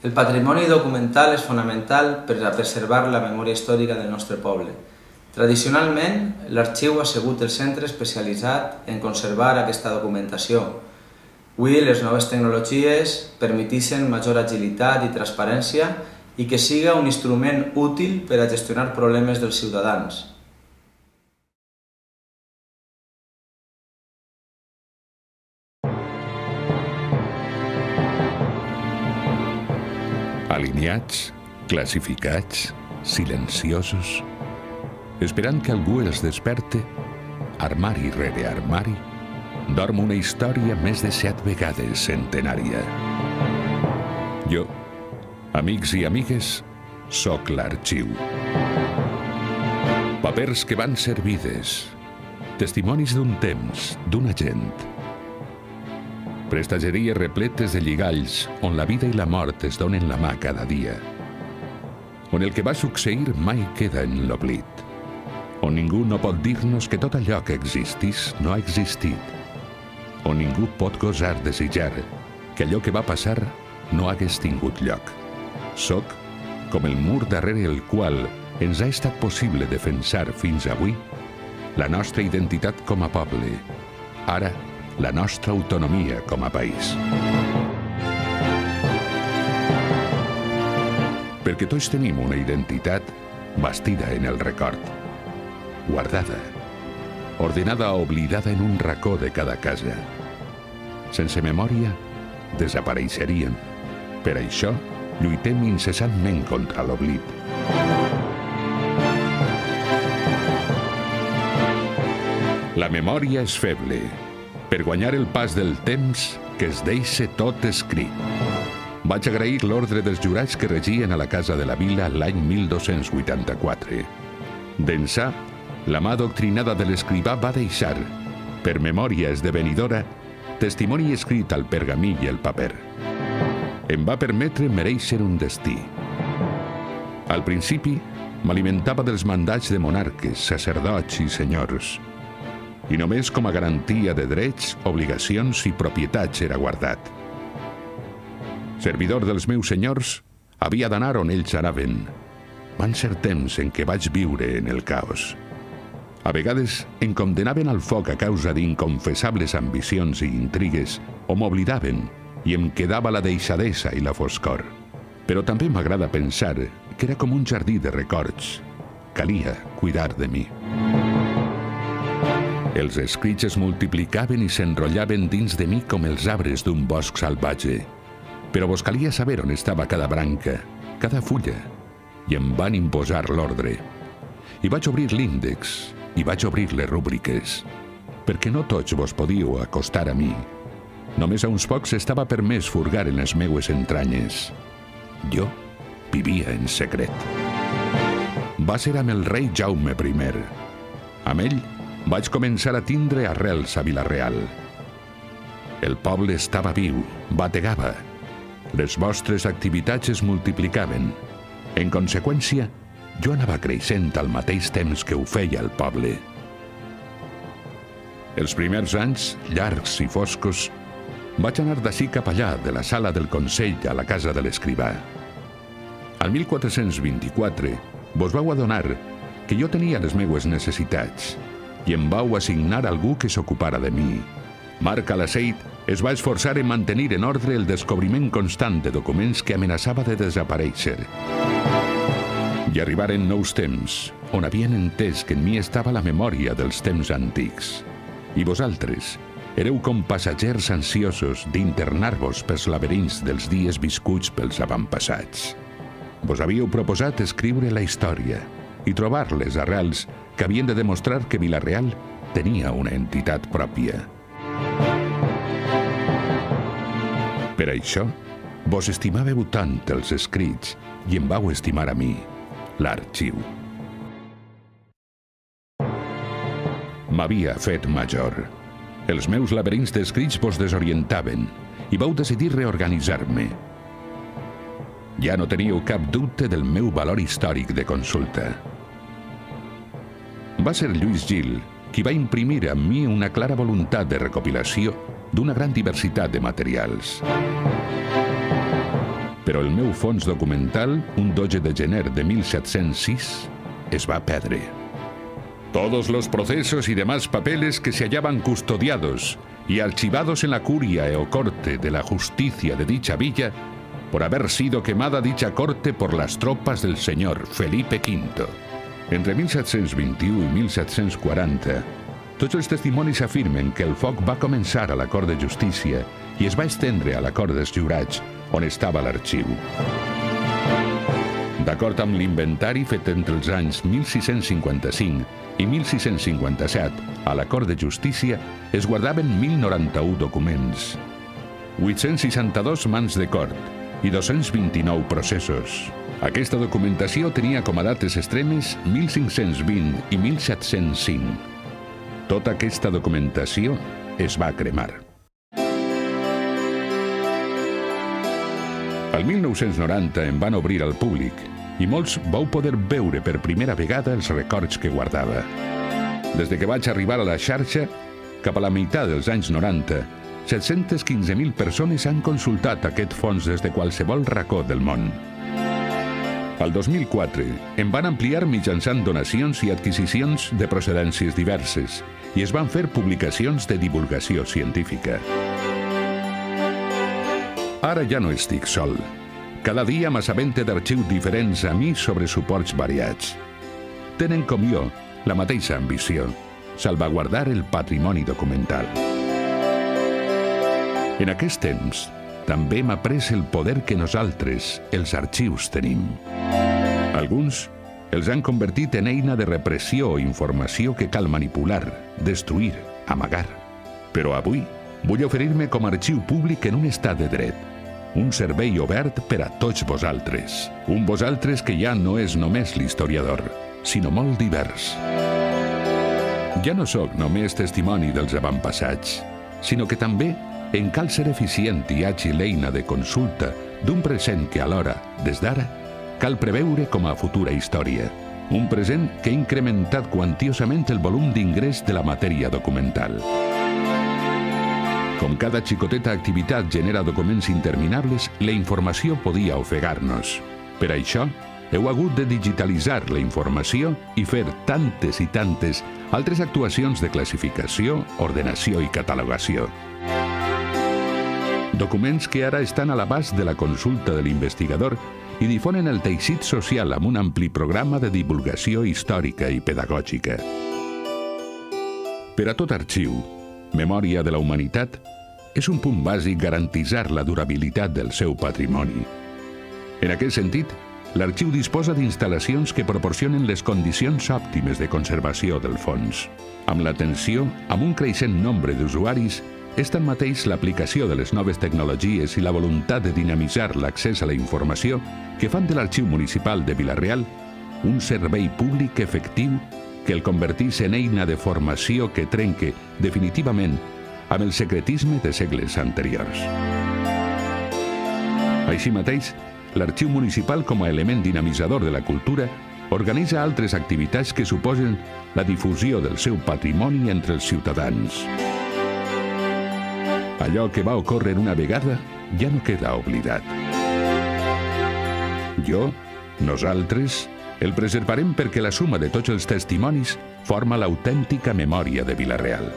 El patrimoni documental és fonamental per a preservar la memòria històrica del nostre poble. Tradicionalment, l'arxiu ha sigut el centre especialitzat en conservar aquesta documentació. Avui, les noves tecnologies permeteixen major agilitat i transparència i que siga un instrument útil per a gestionar problemes dels ciutadans. Alineats, classificats, silenciosos, esperant que algú els desperte, armari rere armari, dorm una història més de 7 vegades centenària. Jo, amics i amigues, sóc l'arxiu. Papers que van ser vides, testimonis d'un temps, d'una gent. Prestatgeries repletes de lligalls on la vida i la mort es donen la mà cada dia. On el que va succeir mai queda en l'oblit. On ningú no pot dir-nos que tot allò que existís no ha existit. On ningú pot gosar desitjar que allò que va passar no hagués tingut lloc. Soc com el mur darrere el qual ens ha estat possible defensar fins avui la nostra identitat com a poble, ara la nostra autonomia com a país. Perquè tots tenim una identitat bastida en el record, guardada, ordenada o oblidada en un racó de cada casa. Sense memòria, desapareixeríem. Per això, lluitem incessantment contra l'oblit. La memòria és feble, per guanyar el pas del temps que es deixa tot escrit. Vaig agrair l'ordre dels jurats que regien a la Casa de la Vila l'any 1284. D'ençà, la mà doctrinada de l'escrivà va deixar, per memòria esdevenidora, testimoni escrit al pergamí i el paper. Em va permetre merèixer un destí. Al principi, m'alimentava dels mandats de monarques, sacerdots i senyors, i només com a garantia de drets, obligacions i propietats era guardat. Servidor dels meus senyors, havia d'anar on ells anaven. Van ser temps en què vaig viure en el caos. A vegades em condenaven al foc a causa d'inconfessables ambicions i intrigues, o m'oblidaven i em quedava la deixadesa i la foscor. Però també m'agrada pensar que era com un jardí de records. Calia cuidar de mi. Els escrits es multiplicaven i s'enrotllaven dins de mi com els arbres d'un bosc salvatge. Però vos calia saber on estava cada branca, cada fulla, i em van imposar l'ordre. I vaig obrir l'índex, i vaig obrir les rúbriques, perquè no tots vos podíeu acostar a mi. Només a uns pocs estava permès furgar en les meues entranyes. Jo vivia en secret. Va ser amb el rei Jaume I. Amb ell vaig començar a tindre arrels a Vila-real. El poble estava viu, bategava. Les vostres activitats es multiplicaven. En conseqüència, jo anava creixent al mateix temps que ho feia el poble. Els primers anys, llargs i foscos, vaig anar d'ací cap allà, de la sala del Consell a la casa de l'escrivà. Al 1424 vos vau adonar que jo tenia les meues necessitats i em vau assignar algú que s'ocupara de mi. Marc Alaceit es va esforçar en mantenir en ordre el descobriment constant de documents que amenaçava de desaparèixer. I arribaren nous temps, on havien entès que en mi estava la memòria dels temps antics. I vosaltres éreu com passatgers ansiosos d'internar-vos pels laberints dels dies viscuts pels avantpassats. Vos havíeu proposat escriure la història i trobar les arrels que havien de demostrar que Vila-real tenia una entitat pròpia. Per això, vos estimàveu tant els escrits i em vau estimar a mi, l'arxiu. M'havia fet major. Els meus laberints d'escrits vos desorientaven i vau decidir reorganitzar-me. Ja no teníeu cap dubte del meu valor històric de consulta. Va ser Lluís Gil qui va imprimir en mi una clara voluntat de recopilació d'una gran diversitat de materials. Però el meu fons documental, un 12 de gener de 1706, es va perdre. Todos los procesos y demás papeles que se hallaban custodiados y archivados en la curia o corte de la justicia de dicha villa, por haber sido quemada dicha corte por las tropas del señor Felipe V. Entre 1721 i 1740, tots els testimonis afirmen que el foc va començar a la Cort de Justícia i es va estendre a la Cort dels Jurats, on estava l'arxiu. D'acord amb l'inventari fet entre els anys 1655 i 1657, a la Cort de Justícia es guardaven 1.091 documents, 862 mans de cort i 229 processos. Aquesta documentació tenia com a dates extremes 1520 i 1705. Tota aquesta documentació es va cremar. El 1990 en van obrir al públic i molts vau poder veure per primera vegada els records que guardava. Des que vaig arribar a la xarxa, cap a la meitat dels anys 90, 715.000 persones han consultat aquest fons des de qualsevol racó del món. Al 2004 en van ampliar mitjançant donacions i adquisicions de procedències diverses i es van fer publicacions de divulgació científica. Ara ja no estic sol. Cada dia m'assabente d'arxius diferents a mi sobre suports variats. Tenen com jo la mateixa ambició, salvaguardar el patrimoni documental. En aquest temps, també m'ha pres el poder que nosaltres, els arxius, tenim. Alguns els han convertit en eina de repressió o informació que cal manipular, destruir, amagar. Però avui vull oferir-me com a arxiu públic en un estat de dret. Un servei obert per a tots vosaltres. Un vosaltres que ja no és només l'historiador, sinó molt divers. Ja no sóc només testimoni dels avantpassats, sinó que també en cal ser eficient i àgil eina de consulta d'un present que alhora, des d'ara, cal preveure com a futura història. Un present que ha incrementat quantiosament el volum d'ingrés de la matèria documental. Com cada xicoteta activitat genera documents interminables, la informació podia ofegar-nos. Per això, heu hagut de digitalitzar la informació i fer tantes i tantes altres actuacions de classificació, ordenació i catalogació. Documents que ara estan a l'abast de la consulta de l'investigador i difonen el teixit social amb un ampli programa de divulgació històrica i pedagògica. Per a tot arxiu, Memòria de la Humanitat, és un punt bàsic garantitzar la durabilitat del seu patrimoni. En aquest sentit, l'arxiu disposa d'instal·lacions que proporcionen les condicions òptimes de conservació del fons. Amb l'atenció amb un creixent nombre d'usuaris, és tanmateix l'aplicació de les noves tecnologies i la voluntat de dinamitzar l'accés a la informació que fan de l'Arxiu Municipal de Vila-real un servei públic efectiu que el convertís en eina de formació que trenque definitivament amb el secretisme de segles anteriors. Així mateix, l'Arxiu Municipal, com a element dinamitzador de la cultura, organitza altres activitats que suposen la difusió del seu patrimoni entre els ciutadans. Allò que va ocórrer una vegada ja no queda oblidat. Jo, nosaltres, el preservarem perquè la suma de tots els testimonis forma l'autèntica memòria de Vila-real.